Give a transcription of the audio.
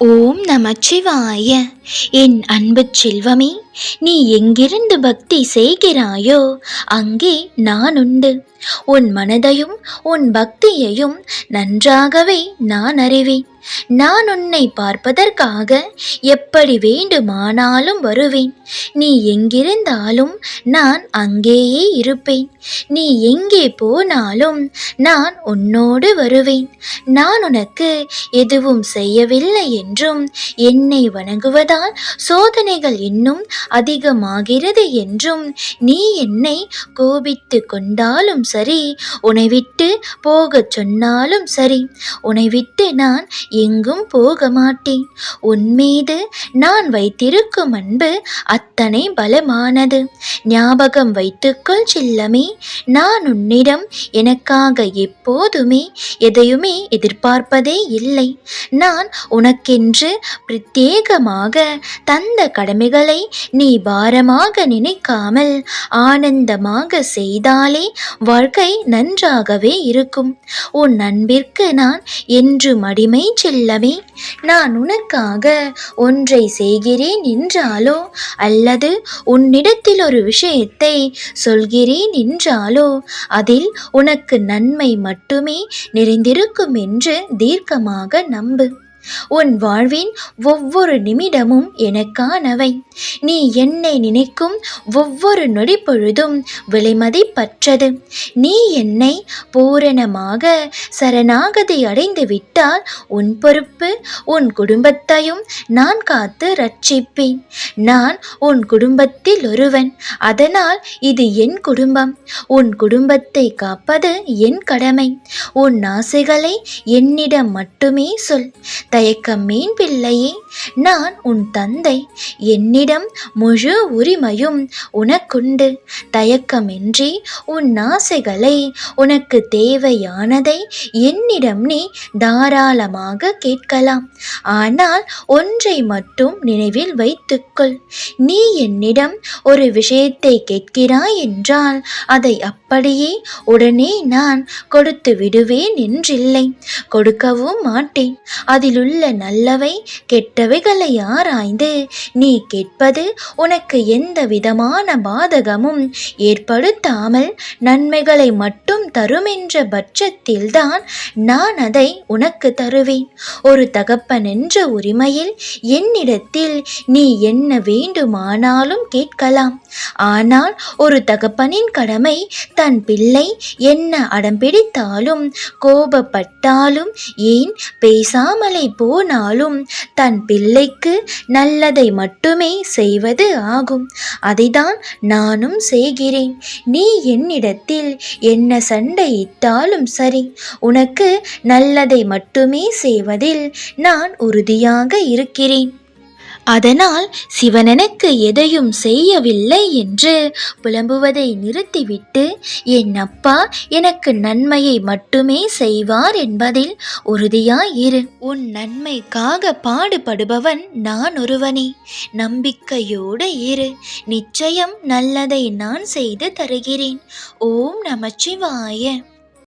ஓம் நமச்சிவாய. என் அன்பு செல்வமே, நீ எங்கிருந்து பக்தி செய்கிறாயோ அங்கே நான் உண்டு. உன் மனதையும் உன் பக்தியையும் நன்றாகவே நான் அறிவேன். நான் உன்னை பார்ப்பதற்காக எப்படி வேண்டுமானாலும் வருவேன். நீ எங்கிருந்தாலும் நான் அங்கேயே இருப்பேன். நீ எங்கே போனாலும் நான் உன்னோடு வருவேன். நான் உனக்கு எதுவும் செய்யவில்லை என்றும், என்னை வணங்குவதால் சோதனைகள் இன்னும் அதிகமாகிறது என்றும், நீ என்னை கோபித்து கொண்டாலும் சரி, உன்னை விட்டு போகச் சொன்னாலும் சரி, உன்னை விட்டு நான் எங்கும் போக மாட்டேன். உன்மீது நான் வைத்திருக்கும் அன்பு அத்தனை பலமானது. ஞாபகம் வைத்துக்கொள் செல்லமே, நான் உன்னிடம் எனக்காக எப்போதுமே எதையுமே எதிர்பார்ப்பதே இல்லை. நான் உனக்கென்று பிரத்யேகமாக தந்த கடமைகளை நீ பாரமாக நினைக்காமல் ஆனந்தமாக செய்தாலே வாழ்க்கை நன்றாகவே இருக்கும். உன் அன்பிற்கு நான் என்றும் அடிமை செல்லமே. நான் உனக்காக ஒன்றை செய்கிறேன் என்றாலோ, அல்லது உன்னிடத்தில் ஒரு விஷயத்தை சொல்கிறேன் என்றாலோ, அதில் உனக்கு நன்மை மட்டுமே நிறைந்திருக்கும் என்று தீர்க்கமாக நம்பு. உன் வாழ்வின் ஒவ்வொரு நிமிடமும் எனக்கானவை. நீ என்னை நினைக்கும் ஒவ்வொரு நொடி பொழுதும் விலைமதிப்பற்றது. நீ என்னை பூரணமாக சரணாகதி அடைந்து விட்டால் உன் பொறுப்பு. உன் குடும்பத்தையும் நான் காத்து ரட்சிப்பேன். நான் உன் குடும்பத்தில் ஒருவன், அதனால் இது என் குடும்பம். உன் குடும்பத்தை காப்பது என் கடமை. உன் ஆசைகளை என்னிடம் மட்டுமே சொல். தயக்கமேன் பிள்ளையே, நான் உன் தந்தை. என்னிடம் முழு உரிமையும் உனக்குண்டு. தயக்கமின்றி உன் ஆசைகளை, உனக்கு தேவையானதை என்னிடம் நீ தாராளமாக கேட்கலாம். ஆனால் ஒன்றை மட்டும் நினைவில் வைத்துக்கொள். நீ என்னிடம் ஒரு விஷயத்தை கேட்கிறாய் என்றால் அதை அப்படியே உடனே நான் கொடுத்து விடுவேன் என்றில்லை. கொடுக்கவும் மாட்டேன். அதிலுள்ள நல்லவை கெட்டவைகளை ஆராய்ந்து நீ கேட்பது உனக்கு எந்த விதமான பாதகமும் ஏற்படுத்தாமல் நன்மைகளை மட்டும் தரும் என்ற பட்சத்தில்தான் நான் அதை உனக்கு தருவேன். ஒரு தகப்பன் என்ற உரிமையில் என்னிடத்தில் நீ என்ன வேண்டுமானாலும் கேட்கலாம். ஆனால் ஒரு தகப்பனின் கடமை தன் பிள்ளை என்ன அடம்பிடித்தாலும், கோபப்பட்டாலும், ஏன் பேசாமலே போனாலும் தன் பிள்ளைக்கு நல்லதை மட்டுமே செய்வது ஆகும். அதைதான் நானும் செய்கிறேன். நீ என்னிடத்தில் என்ன சண்டையிட்டாலும் சரி, உனக்கு நல்லதை மட்டுமே செய்வதில் நான் உறுதியாக இருக்கிறேன். அதனால் சிவன் எனக்கு எதையும் செய்யவில்லை என்று புலம்புவதை நிறுத்திவிட்டு, என் அப்பா எனக்கு நன்மையை மட்டுமே செய்வார் என்பதில் உறுதியாயிரு. உன் நன்மைக்காக பாடுபடுபவன் நான் ஒருவனே. நம்பிக்கையோடு இரு. நிச்சயம் நல்லதை நான் செய்து தருகிறேன். ஓம் நமச்சிவாய.